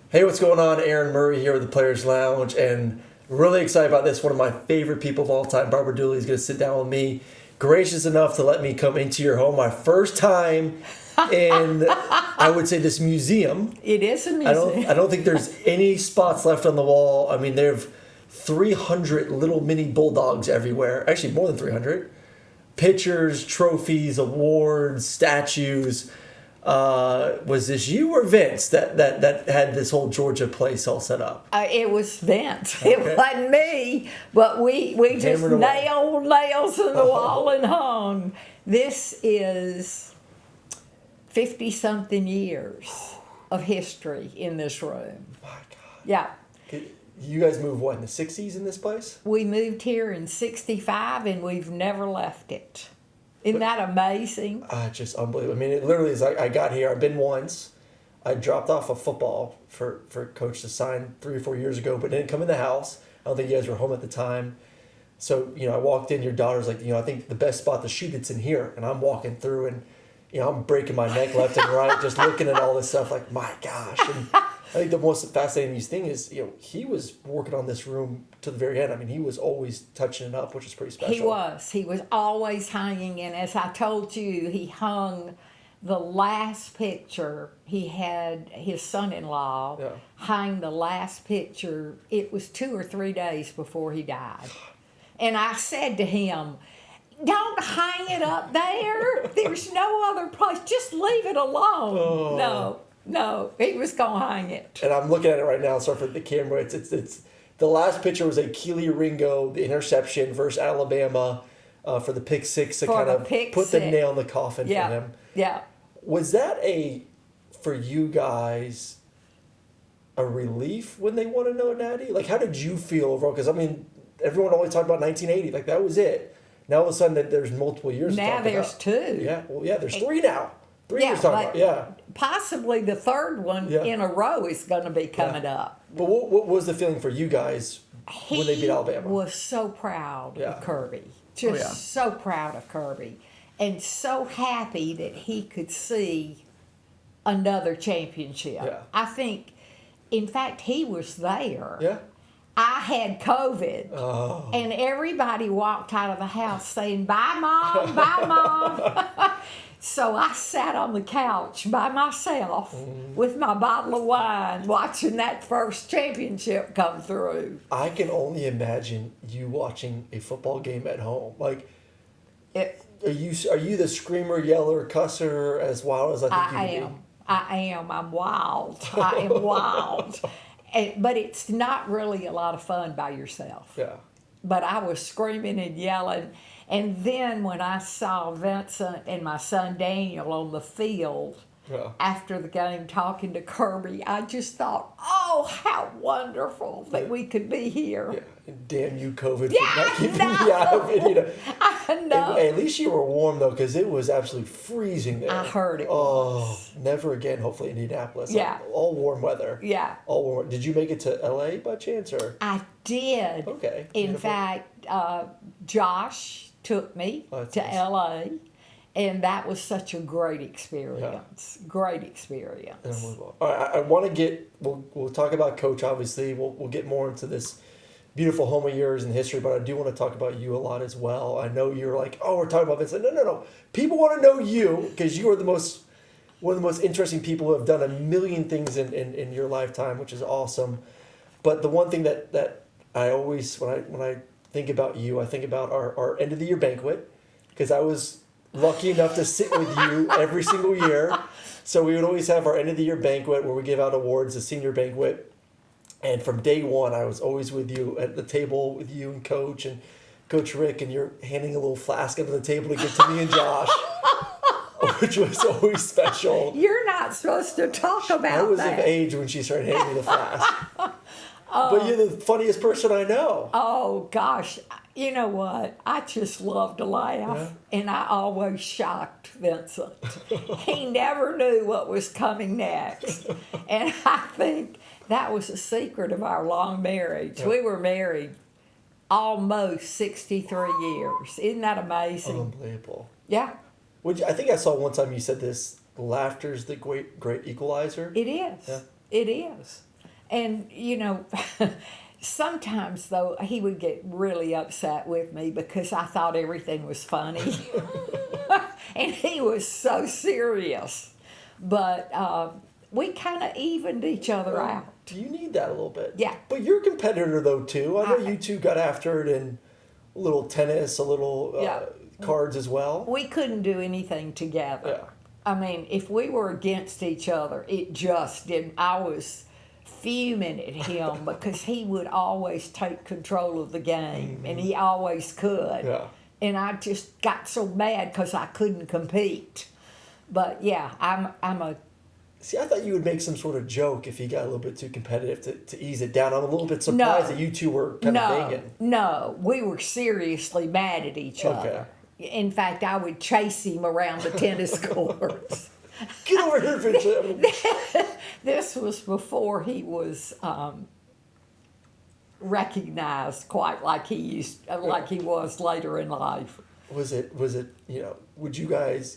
Hey, what's going on? Aaron Murray here with the Players Lounge, and really excited about this. One of my favorite people of all time, Barbara Dooley, is going to sit down with me. Gracious enough to let me come into your home. My first time in, I would say, this museum. It is a museum. I don't think there's any spots left on the wall. I mean, they have 300 little mini bulldogs everywhere. Actually, more than 300. Pictures, trophies, awards, statues. Was this you or Vince that had this whole Georgia place all set up? It was Vince. Okay. It wasn't me, but we just nailed nails in the wall and hung. This is 50-something years of history in this room. My God. Yeah. You guys moved, what, in the 60s in this place? We moved here in 65, and we've never left it. Isn't that amazing? Just unbelievable. I mean, it literally is like I got here. I've been once. I dropped off a football for Coach to sign 3 or 4 years ago, but didn't come in the house. I don't think you guys were home at the time. So, I walked in. Your daughter's like, I think the best spot to shoot it's in here. And I'm walking through and, I'm breaking my neck left and right, just looking at all this stuff like, my gosh. And I think the most fascinating thing is, he was working on this room to the very end. I mean, he was always touching it up, which is pretty special. He was. He was always hanging. And as I told you, he hung the last picture. He had his son-in-law hang the last picture. It was 2 or 3 days before he died. And I said to him, don't hang it up there. There's no other place. Just leave it alone. Oh. No, he was going to hang it. And I'm looking at it right now, so for the camera, it's the last picture was a Keely Ringo, the interception versus Alabama for the pick six to kind of put the nail in the coffin for him. Yeah. Was that for you guys, a relief when they won another natty? Like, how did you feel overall? Because, I mean, everyone always talked about 1980. Like, that was it. Now, all of a sudden, there's multiple years now there's about. 2. Yeah, well, there's 3 now. 3 years talking about, possibly the third one in a row is going to be coming up. But what was the feeling for you guys when they beat Alabama? He was so proud of Kirby. Just so proud of Kirby. And so happy that he could see another championship. Yeah. I think, in fact, he was there. Yeah. I had COVID, and everybody walked out of the house saying, bye, Mom, bye, Mom. So I sat on the couch by myself with my bottle of wine watching that first championship come through. I can only imagine you watching a football game at home. Like, are you the screamer, yeller, cusser as wild as I think you can be? I am. I'm wild. I am wild. But it's not really a lot of fun by yourself. Yeah. But I was screaming and yelling. And then when I saw Vincent and my son Daniel on the field after the game talking to Kirby, I just thought, oh, how wonderful that we could be here. Yeah. And damn you, COVID, for not keeping me out of it. I know. And at least you were warm, though, because it was absolutely freezing there. I heard it was. Never again, hopefully, Indianapolis. Yeah. All warm weather. Yeah. All warm. Did you make it to L.A. by chance? Or? I did. Okay. In fact, Josh took me to L.A., and that was such a great experience. Yeah. Great experience. All right, I want to get, we'll talk about Coach, obviously. We'll get more into this beautiful home of yours and history, but I do want to talk about you a lot as well. I know you're like, we're talking about Vincent. No. People want to know you because you are one of the most interesting people who have done a million things in your lifetime, which is awesome. But the one thing that I always, when I think about you, I think about our end of the year banquet, because I was lucky enough to sit with you every single year. So we would always have our end of the year banquet where we give out awards, the senior banquet. And from day one, I was always with you at the table with you and Coach Rick, and you're handing a little flask under the table to give to me and Josh, which was always special. You're not supposed to talk about that. I was of age when she started handing me the flask. But you're the funniest person I know. Oh, gosh. You know what? I just love to laugh, and I always shocked Vincent. He never knew what was coming next. And I think that was the secret of our long marriage. We were married almost 63 years. Isn't that amazing? Unbelievable. Yeah. I think I saw one time you said this, laughter's the great equalizer. It is. Yeah. It is. And, sometimes, though, he would get really upset with me because I thought everything was funny. And he was so serious. But we kind of evened each other out. You need that a little bit. Yeah. But you're a competitor, though, too. I know you two got after it in a little tennis, a little cards as well. We couldn't do anything together. Yeah. I mean, if we were against each other, it just didn't. I was fuming at him because he would always take control of the game, and he always could. Yeah. And I just got so mad because I couldn't compete. But yeah, I'm a. See, I thought you would make some sort of joke if he got a little bit too competitive to ease it down. I'm a little bit surprised that you two were kind of banging. No, we were seriously mad at each other. In fact, I would chase him around the tennis courts. Get over here, Fischer. This was before he was recognized quite like he was later in life. Was it?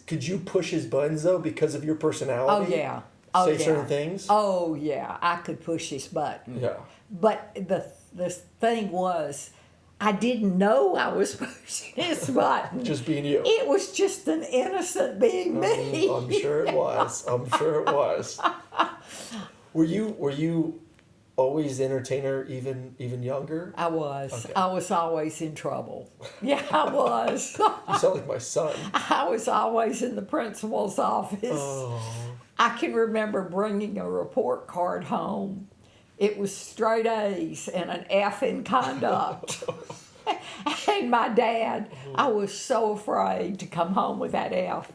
Could you push his buttons though because of your personality? Oh yeah. Say certain things. Oh yeah, I could push his button. Yeah. But the thing was, I didn't know I was pushing his button. Just being you. It was just an innocent being me. I'm sure it was. Were you always the entertainer even younger? I was. Okay. I was always in trouble. Yeah, I was. You sound like my son. I was always in the principal's office. Oh. I can remember bringing a report card home. It was straight A's and an F in conduct. And my dad, I was so afraid to come home with that F.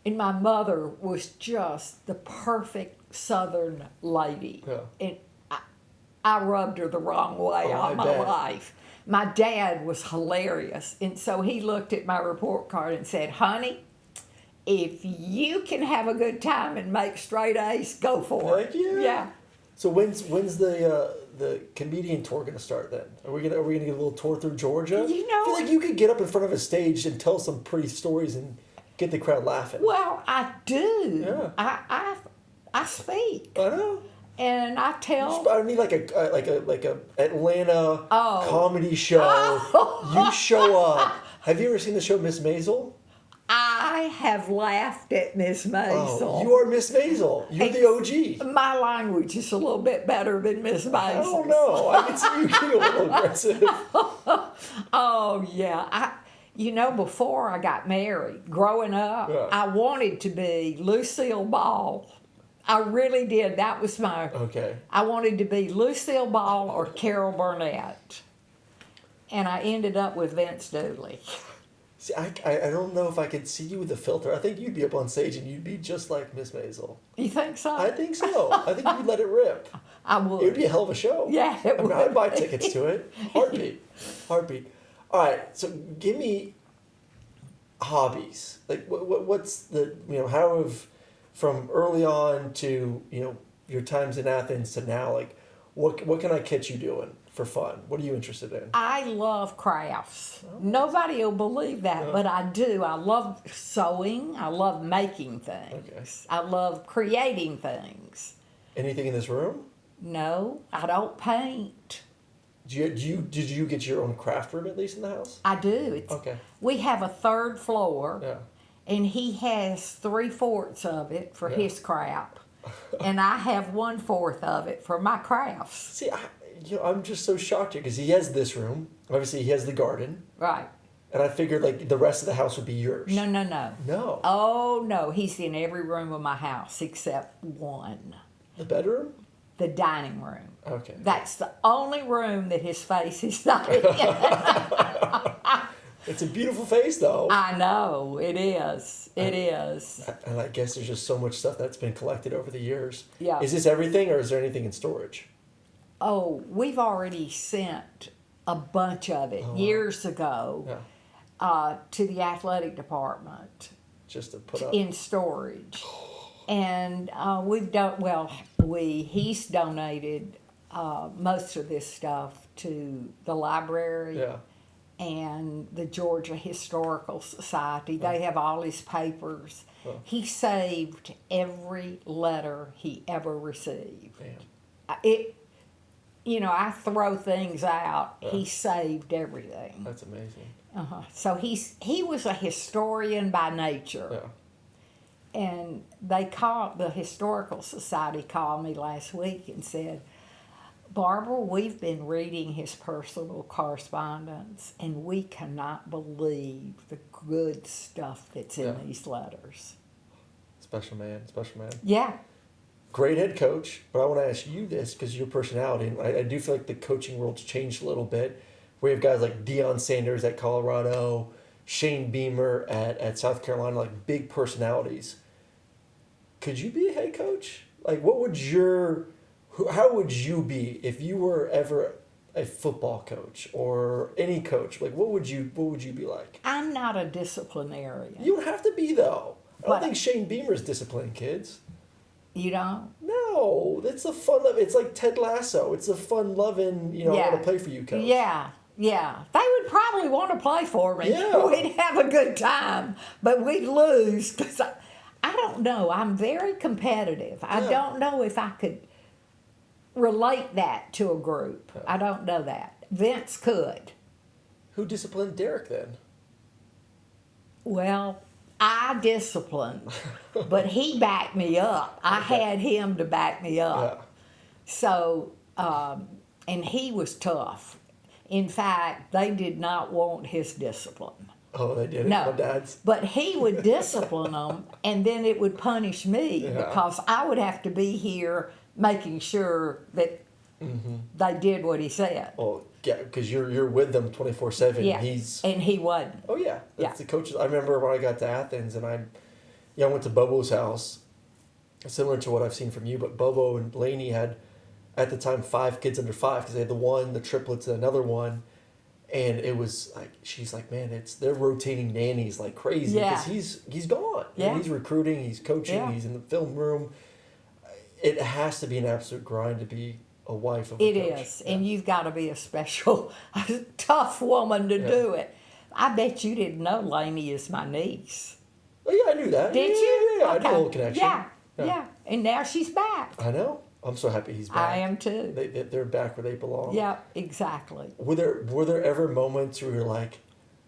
And my mother was just the perfect Southern lady. Yeah. And I rubbed her the wrong way all my life. My dad was hilarious. And so he looked at my report card and said, "Honey, if you can have a good time and make straight A's, go for it." Heck yeah. Yeah. So when's the comedian tour gonna start then? Are we gonna get a little tour through Georgia? I feel like you could get up in front of a stage and tell some pretty stories and get the crowd laughing. Well, I do. Yeah. I speak. I know. And I tell. I need like a Atlanta comedy show. Oh. You show up. Have you ever seen the show Miss Maisel? I have laughed at Miss Maisel. Oh, you are Miss Maisel. You're the OG. My language is a little bit better than Miss Maisel. I don't know. I can see you getting a little aggressive. Oh, yeah. Before I got married, growing up, I wanted to be Lucille Ball. I really did. That was my... Okay. I wanted to be Lucille Ball or Carol Burnett. And I ended up with Vince Dooley. See, I don't know if I could see you with a filter. I think you'd be up on stage and you'd be just like Miss Maisel. You think so? I think so. I think you'd let it rip. I would. It would be a hell of a show. Yeah, it would. I'd buy tickets to it. Heartbeat. All right, so give me hobbies. Like, what's the, how have, from early on to, your times in Athens to now, like, what can I catch you doing for fun? What are you interested in? I love crafts. Nobody will believe that, but I do. I love sewing. I love making things. Okay. I love creating things. Anything in this room? No, I don't paint. Did you get your own craft room at least in the house? I do. Okay. We have a third floor, and he has 3/4 of it for his craft, and I have 1/4 of it for my crafts. See, I'm just so shocked here because he has this room. Obviously, he has the garden. Right. And I figured like the rest of the house would be yours. No. No. Oh, no. He's in every room of my house except one. The bedroom? The dining room. Okay. That's the only room that his face is not in. It's a beautiful face, though. I know. It is. It is. And I guess there's just so much stuff that's been collected over the years. Yeah. Is this everything or is there anything in storage? Oh, we've already sent a bunch of it years ago to the athletic department. Just to put up. In storage. And he's donated most of this stuff to the library and the Georgia Historical Society. They have all his papers. He saved every letter he ever received. Damn. I throw things out. He saved everything. That's amazing. So he was a historian by nature. Yeah. And the Historical Society called me last week and said, Barbara, we've been reading his personal correspondence, and we cannot believe the good stuff that's in these letters. Special man. Yeah. Great head coach, but I want to ask you this because your personality, and I do feel like the coaching world's changed a little bit. We have guys like Deion Sanders at Colorado, Shane Beamer at South Carolina, like big personalities. Could you be a head coach? Like, how would you be if you were ever a football coach or any coach? Like, what would you be like? I'm not a disciplinarian. You don't have to be, though. I don't think Shane Beamer's disciplining kids. You don't? No, it's a fun. It's like Ted Lasso. It's a fun, loving. I want to play for you, coach. Yeah. Yeah, they would probably want to play for me. Yeah. We'd have a good time, but we'd lose because I don't know. I'm very competitive. I don't know if I could relate that to a group. I don't know that. Vince could. Who disciplined Derek then? Well, I disciplined, but he backed me up. I had him to back me up. Yeah. So, and he was tough. In fact, they did not want his discipline. Oh, they didn't? No. My dad's? But he would discipline them, and then it would punish me because I would have to be here making sure that they did what he said. Oh, yeah, because you're with them 24/7. Yeah, and he wasn't. Oh, yeah. That's the coaches. I remember when I got to Athens, and I went to Bobo's house, similar to what I've seen from you, but Bobo and Lainey had, at the time, 5 kids under 5 because they had the triplets, and another one. And it was like, she's like, man, they're rotating nannies like crazy because he's gone. Yeah. He's recruiting, he's coaching, he's in the film room. It has to be an absolute grind to be a wife of a coach. It is, and you've got to be a tough woman to do it. I bet you didn't know Lainey is my niece. Oh, yeah, I knew that. Did you? Yeah, I knew a little connection. Yeah, and now she's back. I know. I'm so happy he's back. I am too. They're back where they belong. Yeah, exactly. Were there ever moments where you're like,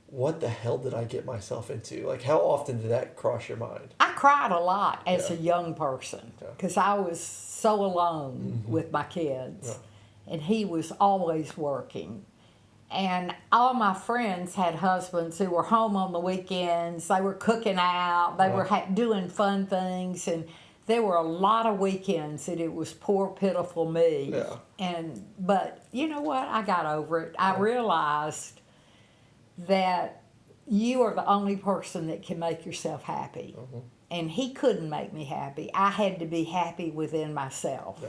what the hell did I get myself into? Like, how often did that cross your mind? I cried a lot as a young person because I was so alone with my kids, and he was always working. And all my friends had husbands who were home on the weekends. They were cooking out. They were doing fun things, and there were a lot of weekends that it was poor, pitiful me. Yeah. But you know what? I got over it. I realized that you are the only person that can make yourself happy. And he couldn't make me happy. I had to be happy within myself. Yeah.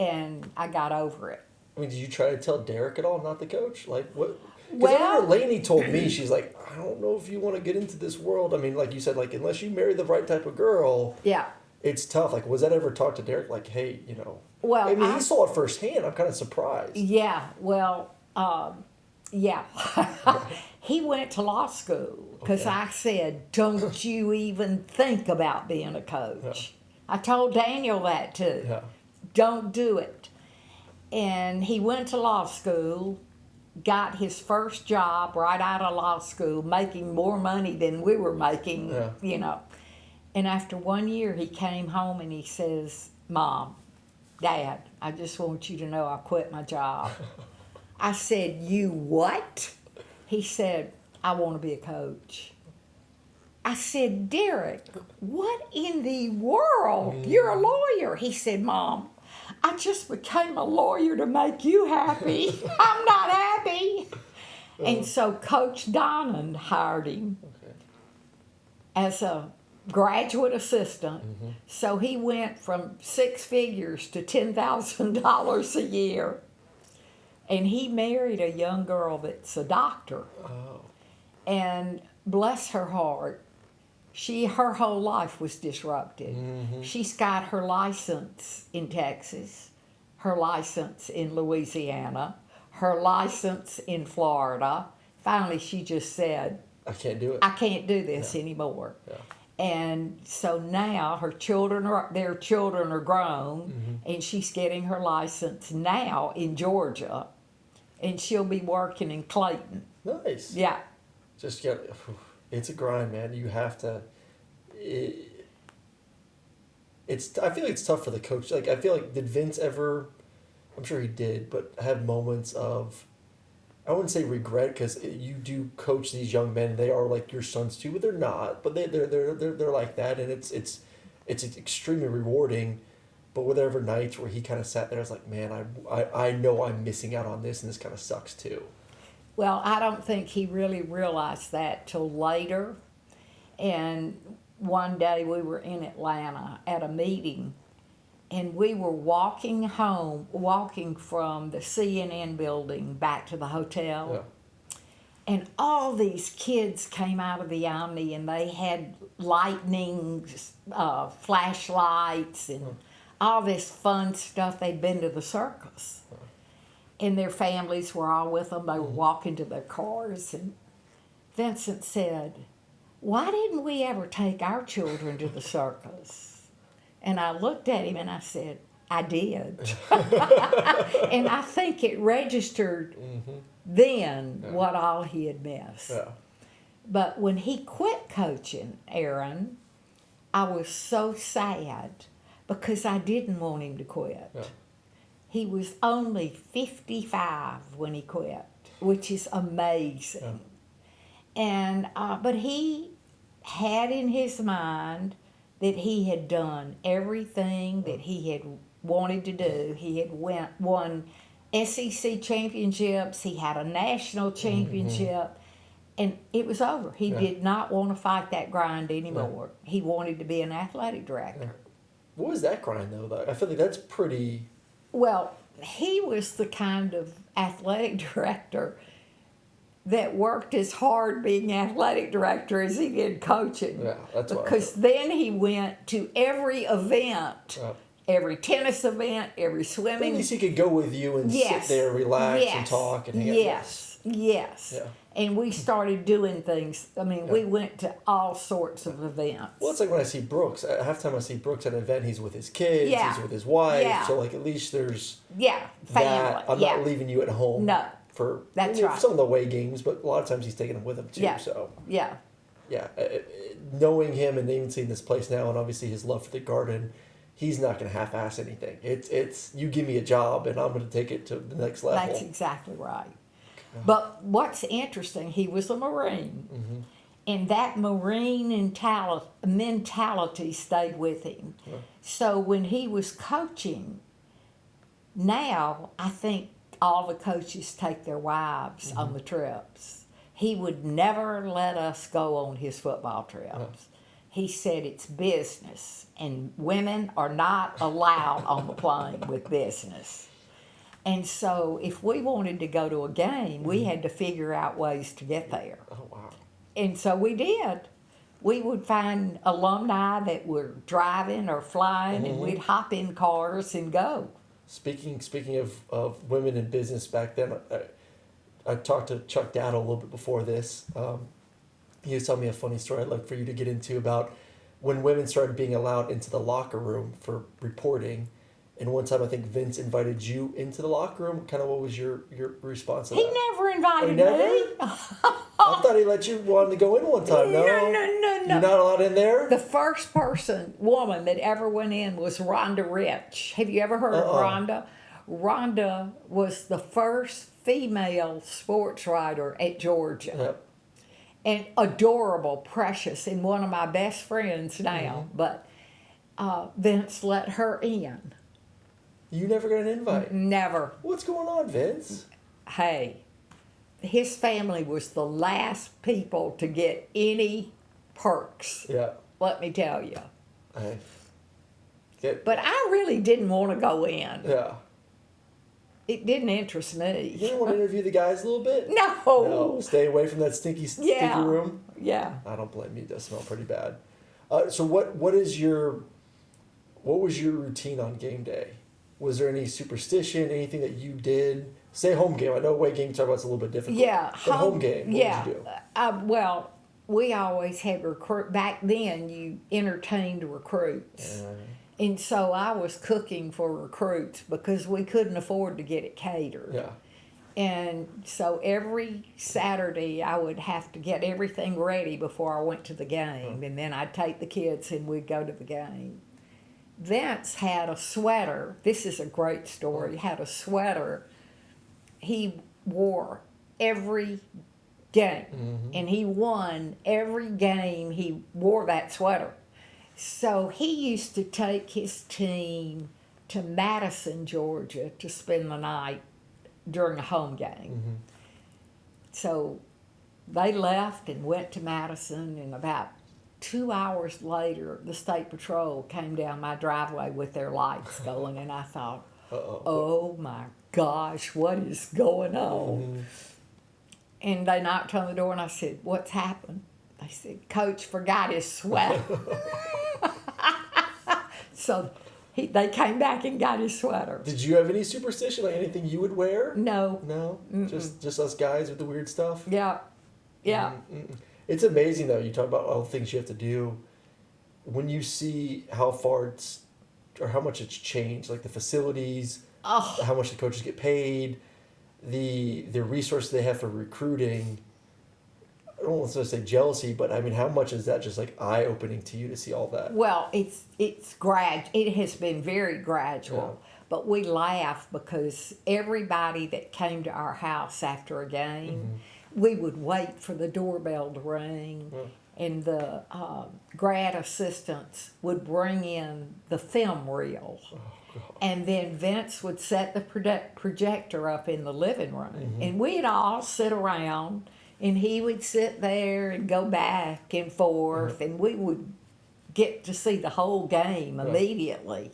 And I got over it. I mean, did you try to tell Derek at all, not the coach? Like, what? Because Well, I remember Lainey told me, she's like, I don't know if you want to get into this world. I mean, like you said, like, unless you marry the right type of girl. Yeah. It's tough. Like, was that ever talked to Derek? Like, hey, Well, I mean, he saw it firsthand. I'm kind of surprised. Yeah, well, yeah. He went to law school because I said, don't you even think about being a coach. Yeah. I told Daniel that too. Yeah. Don't do it. And he went to law school, got his first job right out of law school, making more money than we were making, And after 1 year, he came home and he says, Mom, Dad, I just want you to know I quit my job. I said, you what? He said, I want to be a coach. I said, Derek, what in the world? You're a lawyer. He said, Mom, I just became a lawyer to make you happy. I'm not happy. And so Coach Donnan hired him as a graduate assistant. So he went from 6 figures to $10,000 a year. And he married a young girl that's a doctor. Oh. And bless her heart, her whole life was disrupted. She's got her license in Texas, her license in Louisiana, her license in Florida. Finally, she just said, I can't do it. I can't do this anymore. Yeah. And so now their children are grown, and she's getting her license now in Georgia, and she'll be working in Clayton. Nice. Yeah. Just get. It's a grind, man. You have to. I feel like it's tough for the coach. Like, I feel like, did Vince ever? I'm sure he did, but have moments of, I wouldn't say regret, because you do coach these young men. They are like your sons too, but they're not. But they're like that, and it's extremely rewarding. But were there ever nights where he kind of sat there and was like, man, I know I'm missing out on this, and this kind of sucks too. Well, I don't think he really realized that till later. And one day we were in Atlanta at a meeting, and we were walking from the CNN building back to the hotel. Yeah. And all these kids came out of the Omni, and they had lightning flashlights and all this fun stuff. They'd been to the circus. And their families were all with them. They were walking to their cars. And Vincent said, why didn't we ever take our children to the circus? And I looked at him and I said, I did. And I think it registered then what all he had missed. Yeah. But when he quit coaching, Aaron, I was so sad because I didn't want him to quit. Yeah. He was only 55 when he quit, which is amazing. Yeah. And but he had in his mind that he had done everything that he had wanted to do. He had won SEC championships. He had a national championship. And it was over. He did not want to fight that grind anymore. Yeah. He wanted to be an athletic director. Yeah. What was that grind, though? I feel like that's pretty... Well, he was the kind of athletic director that worked as hard being athletic director as he did coaching. Yeah, that's why. Because then he went to every event, every tennis event, every swimming. At least he could go with you and sit there, relax and talk and hang out. Yes. Yeah. And we started doing things. I mean, we went to all sorts of events. Well, it's like when I see Brooks. Half the time I see Brooks at an event, he's with his kids, he's with his wife. Yeah. So, like, at least there's family. That. I'm not leaving you at home. No. For that's right. Some of the away games, but a lot of times he's taking them with him too. Yeah. So yeah. Knowing him and even seeing this place now, and obviously his love for the Garden, he's not going to half-ass anything. It's you give me a job and I'm going to take it to the next level. That's exactly right. But what's interesting, he was a Marine, and that Marine mentality stayed with him. Yeah. So when he was coaching, now I think all the coaches take their wives on the trips. He would never let us go on his football trips. Yeah. He said it's business, and women are not allowed on the plane with business. And so if we wanted to go to a game, we had to figure out ways to get there. Oh, wow. And so we did. We would find alumni that were driving or flying, and we'd hop in cars and go. Speaking of women in business back then, I talked to Chuck Dowd a little bit before this. He was telling me a funny story I'd like for you to get into about when women started being allowed into the locker room for reporting. And one time I think Vince invited you into the locker room. Kind of what was your response to that? He never invited me. I thought he let you wanted to go in one time. No. You're not allowed in there? The first woman that ever went in was Rhonda Rich. Have you ever heard of Rhonda? Rhonda was the first female sports writer at Georgia. Yep. And adorable, precious, and one of my best friends now. But Vince let her in. You never got an invite? Never. What's going on, Vince? Hey, his family was the last people to get any perks. Yeah. Let me tell you. But I really didn't want to go in. Yeah. It didn't interest me. You didn't want to interview the guys a little bit? No. Stay away from that stinky room? Yeah. I don't blame you. It does smell pretty bad. So what was your routine on game day? Was there any superstition, anything that you did? Say home game. I know away game talk about it's a little bit difficult. Yeah. But home game, what did you do? Well, we always had back then you entertained recruits. And so I was cooking for recruits because we couldn't afford to get it catered. Yeah. And so every Saturday I would have to get everything ready before I went to the game. And then I'd take the kids and we'd go to the game. Vince had a sweater. This is a great story. Had a sweater he wore every game. And he won every game he wore that sweater. So he used to take his team to Madison, Georgia to spend the night during a home game. So they left and went to Madison, and about 2 hours later, the State Patrol came down my driveway with their lights going, and I thought, oh my gosh, what is going on? And they knocked on the door, and I said, what's happened? They said, Coach forgot his sweater. So they came back and got his sweater. Did you have any superstition, like anything you would wear? No. No? Just us guys with the weird stuff? Yeah. Yeah. It's amazing, though. You talk about all the things you have to do. When you see how far or how much it's changed, like the facilities, how much the coaches get paid, the resources they have for recruiting. I don't want to say jealousy, but I mean, how much is that just like eye-opening to you to see all that? Well, it has been very gradual, but we laugh because everybody that came to our house after a game, we would wait for the doorbell to ring, and the grad assistants would bring in the film reel. And then Vince would set the projector up in the living room, and we'd all sit around. And he would sit there and go back and forth, and we would get to see the whole game immediately.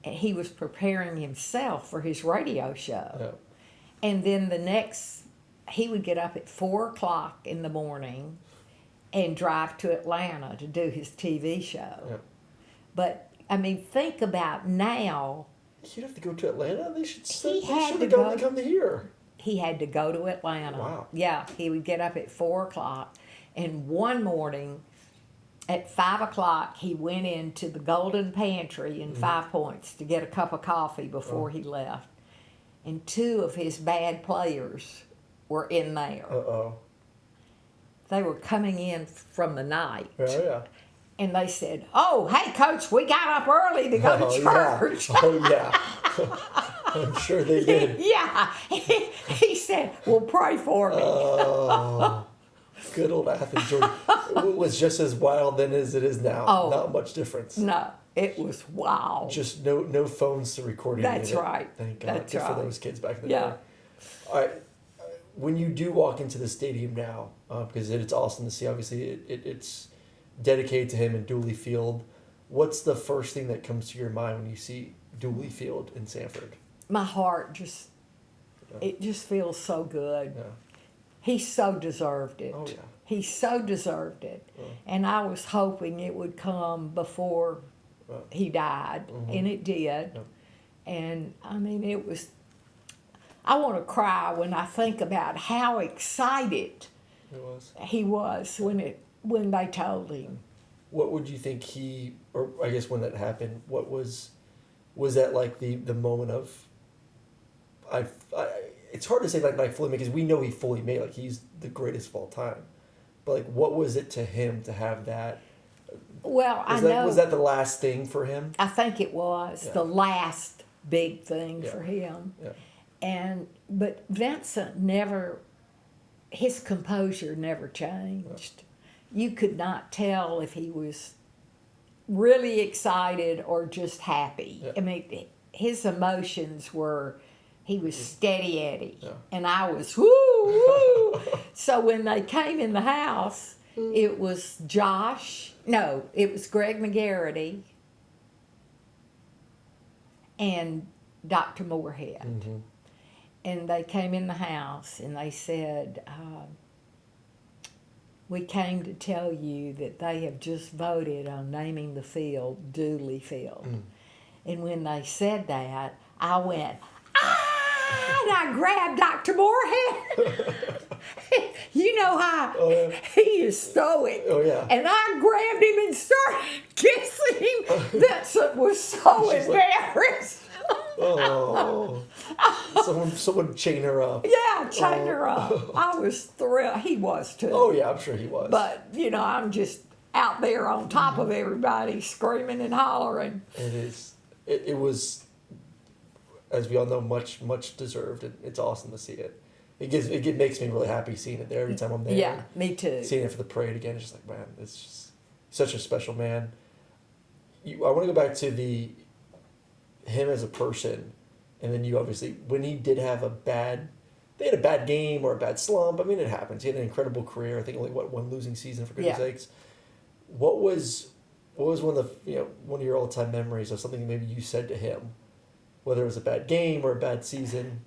And he was preparing himself for his radio show. And then he would get up at 4 o'clock in the morning and drive to Atlanta to do his TV show. But, I mean, think about now. He'd have to go to Atlanta? They should have come to here. He had to go to Atlanta. Wow. Yeah, he would get up at 4 o'clock. And one morning at 5 o'clock, he went into the Golden Pantry in 5 Points to get a cup of coffee before he left. And 2 of his bad players were in there. They were coming in from the night. And they said, oh, hey, Coach, we got up early to go to church. I'm sure they did. Yeah. He said, well, pray for me. Oh, good old Athens, Georgia. It was just as wild then as it is now. Not much difference. No, it was wild. Just no phones to record anything. That's right. Thank God. That's good right. for those kids back in the day. All right. When you do walk into the stadium now, because it's awesome to see, obviously, it's dedicated to him in Dooley Field. What's the first thing that comes to your mind when you see Dooley Field in Sanford? My heart it just feels so good. He so deserved it. Oh, yeah. He so deserved it. And I was hoping it would come before he died, and it did. And, I mean, I want to cry when I think about how excited he was when they told him. What would you think or I guess when that happened, what was that like the moment of, it's hard to say like fully because we know he fully made, like he's the greatest of all time. But like, what was it to him to have that? Well, Was that the last thing for him? I think it was the last big thing for him. But Vincent his composure never changed. You could not tell if he was really excited or just happy. I mean, his emotions he was steady Eddie, and I was woo, woo. So when they came in the house, it was it was Greg McGarity and Dr. Moorhead. And they came in the house and they said, we came to tell you that they have just voted on naming the field Dooley Field. And when they said that, I went, and I grabbed Dr. Moorhead. You know how he is stoic. Oh, yeah. And I grabbed him and started kissing him. Vincent was so embarrassed. Oh, someone chain her up. Yeah, chained her up. I was thrilled. He was too. Oh yeah, I'm sure he was. But I'm just out there on top of everybody, screaming and hollering. It was, as we all know, much deserved, and it's awesome to see it. It makes me really happy seeing it there every time I'm there. Yeah, me too. Seeing it for the parade again, it's just like, man, it's just such a special man. I want to go back to him as a person, and then you obviously, when he did have they had a bad game or a bad slump. I mean, it happens. He had an incredible career. I think only one losing season, for goodness sakes. What was one of one of your all time memories of something maybe you said to him, whether it was a bad game or a bad season?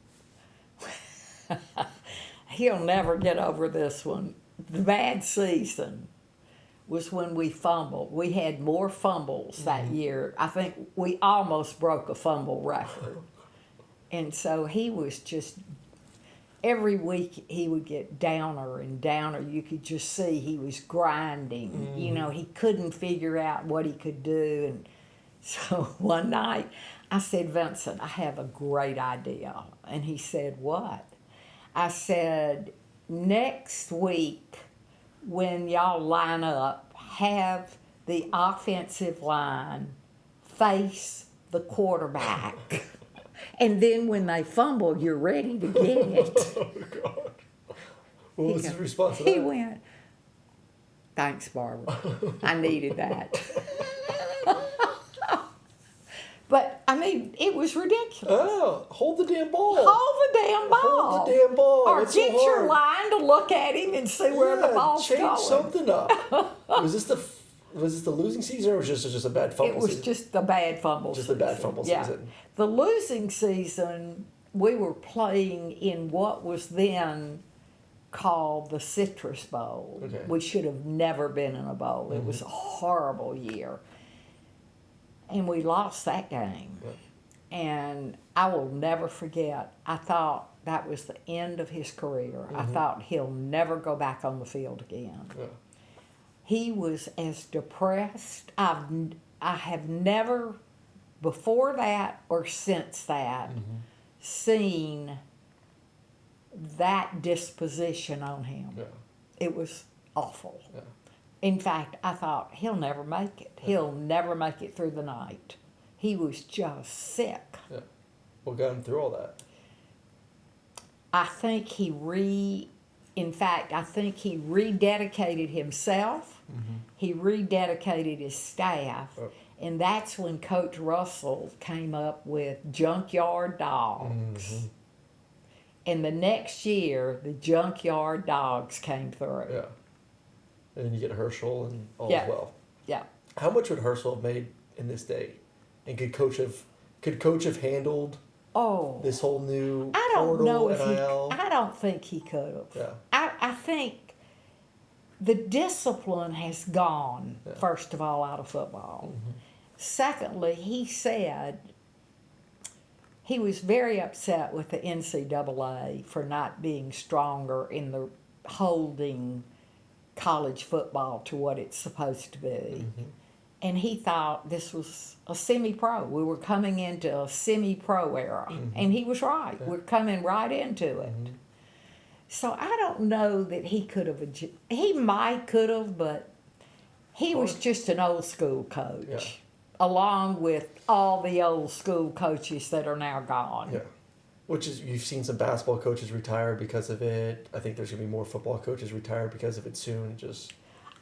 He'll never get over this one. The bad season was when we fumbled. We had more fumbles that year. I think we almost broke a fumble record. And so he was just, every week he would get downer and downer. You could just see he was grinding. He couldn't figure out what he could do. And so one night I said, Vincent, I have a great idea. And he said, what? I said, next week when y'all line up, have the offensive line face the quarterback. And then when they fumble, you're ready to get it. Oh, God. What was his response to that? He went, thanks, Barbara. I needed that. But, I mean, it was ridiculous. Oh, hold the damn ball. Hold the damn ball. Hold the damn ball. Or That's get so hard. your line to look at him and see where the ball's change going. Something up. Was this the losing season, or was it just a bad fumble season? It was just the bad fumble Just season. a bad fumble season. The losing season, we were playing in what was then called the Citrus Bowl. Okay. We should have never been in a bowl. It was a horrible year. And we lost that game. Yeah. And I will never forget, I thought that was the end of his career. I thought he'll never go back on the field again. Yeah. He was as depressed. I have never, before that or since that, seen that disposition on him. Yeah. It was awful. Yeah. In fact, I thought, he'll never make it. He'll never make it through the night. He was just sick. Yeah. What got him through all that? I think he rededicated himself. He rededicated his staff. Oh. And that's when Coach Russell came up with Junkyard Dogs. And the next year, the Junkyard Dogs came through. Yeah. And then you get Herschel and all as well. Yeah. How much would Herschel have made in this day? And could Coach have handled this whole new I don't portal, know if NIL? I don't think he could have. Yeah. I think the discipline has gone, first of all, out of football. Secondly, he said he was very upset with the NCAA for not being stronger in the holding college football to what it's supposed to be. And he thought this was a semi-pro. We were coming into a semi-pro era. And he was right. We're coming right into it. So I don't know that he could have, he might could have, but he was just an old school coach, along with all the old school coaches that are now gone. Yeah. Which is, you've seen some basketball coaches retire because of it. I think there's going to be more football coaches retire because of it soon.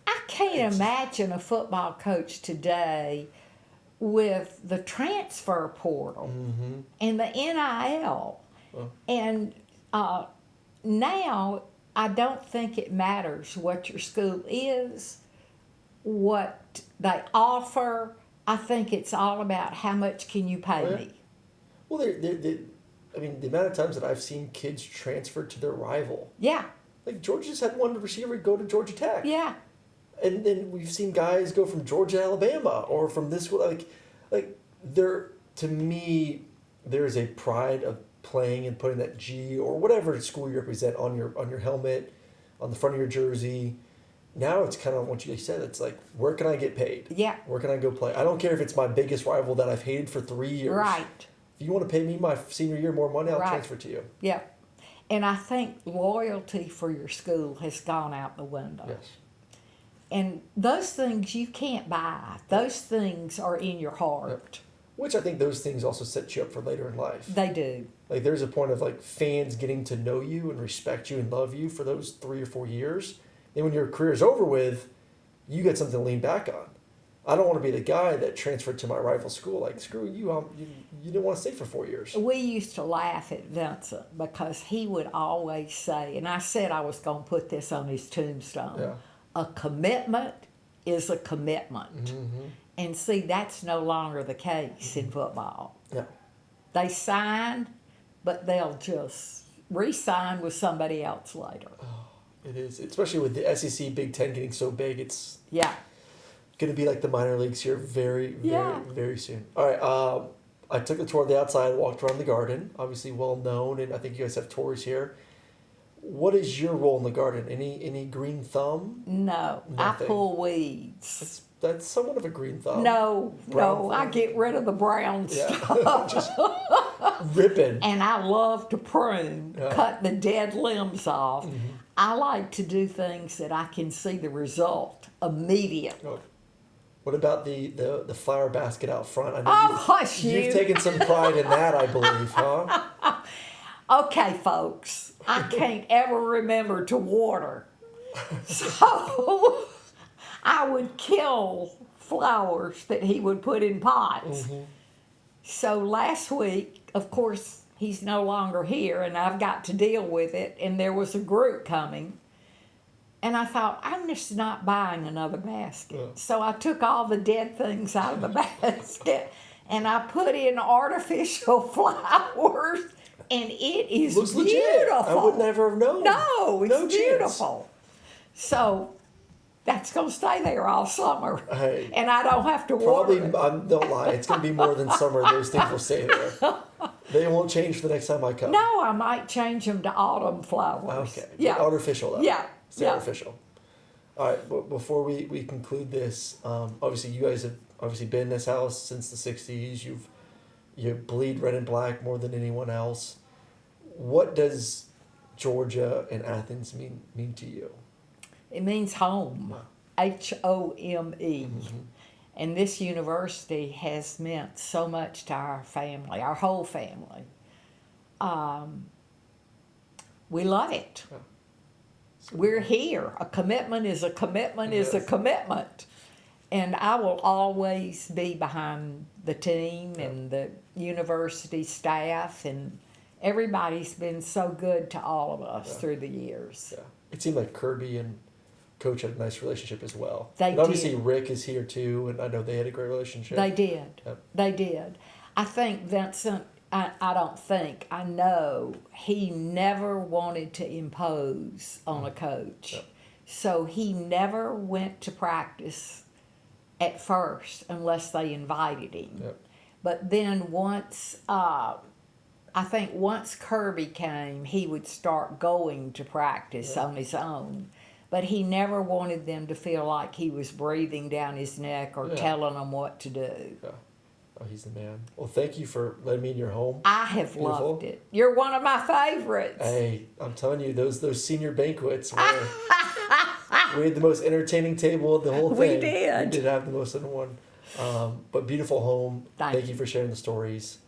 I can't imagine a football coach today with the transfer portal and the NIL. And now I don't think it matters what your school is, what they offer. I think it's all about how much can you pay me. Well, I mean, the amount of times that I've seen kids transfer to their rival. Yeah. Like Georgia just had one receiver go to Georgia Tech. Yeah. And then we've seen guys go from Georgia to Alabama or from this school. Like there, to me, there is a pride of playing and putting that G or whatever school you represent on your helmet, on the front of your jersey. Now it's kind of what you said. It's like, where can I get paid? Yeah. Where can I go play? I don't care if it's my biggest rival that I've hated for 3 years. Right. If you want to pay me my senior year more money, I'll transfer to you. Yeah. And I think loyalty for your school has gone out the window. Yes. And those things you can't buy. Those things are in your heart. Yep. Which I think those things also set you up for later in life. They do. Like there's a point of like fans getting to know you and respect you and love you for those 3 or 4 years. Then when your career's over with, you get something to lean back on. I don't want to be the guy that transferred to my rival school. Like, screw you, you didn't want to stay for 4 years. We used to laugh at Vincent because he would always say, and I said I was going to put this on his tombstone, a commitment is a commitment. Mm-hmm. And see, that's no longer the case in football. Yeah. They sign, but they'll just re-sign with somebody else later. It is, especially with the SEC Big Ten getting so big. It's going to be like the minor leagues here very, very soon. All right, I took a tour of the outside, walked around the garden, obviously well known, and I think you guys have tours here. What is your role in the garden? Any green thumb? No, nothing. I pull weeds. That's somewhat of a green thumb. No, I get rid of the brown stuff. Just ripping. And I love to prune, cut the dead limbs off. Mm-hmm. I like to do things that I can see the result immediately. Oh. What about the flower basket out front? I know you've taken some pride in that, I believe, huh? Okay, folks, I can't ever remember to water. So I would kill flowers that he would put in pots. Mm-hmm. So last week, of course, he's no longer here, and I've got to deal with it, and there was a group coming. And I thought, I'm just not buying another basket. Yeah. So I took all the dead things out of the basket, and I put in artificial flowers, and it is looks beautiful. Legit. I would never have known. No, it's beautiful. So that's going to stay there all summer. Hey, and I don't have to water it. Don't lie. It's going to be more than summer. Those things will stay there. They won't change the next time I come. No, I might change them to autumn flowers. Okay. Yeah. Artificial, though. Yeah. Stay artificial. All right. But before we conclude this, obviously you guys have obviously been in this house since the 60s. You bleed red and black more than anyone else. What does Georgia and Athens mean to you? It means home. HOME. Mm-hmm. And this university has meant so much to our family, our whole family. We love it. Yeah. We're here. A commitment is a commitment is a commitment. And I will always be behind the team and the university staff, and everybody's been so good to all of us through the years. Yeah. It seemed like Kirby and Coach had a nice relationship as well. And obviously Rick is here too, and I know they had a great relationship. They did. Yep. They did. I think Vincent, I know he never wanted to impose on a coach. Yep. So he never went to practice at first unless they invited him. Yep. But then once Kirby came, he would start going to practice on his own. But he never wanted them to feel like he was breathing down his neck or telling them what to do. Yeah. Oh, he's the man. Well, thank you for letting me in your home. I have loved it. You're one of my favorites. Hey, I'm telling you, those senior banquets were... we had the most entertaining table of the whole thing. We did. We did have the most one. But beautiful home. Thank you for sharing the stories.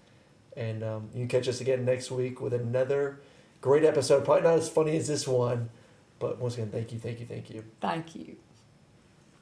And you can catch us again next week with another great episode. Probably not as funny as this one. But once again, thank you. Thank you.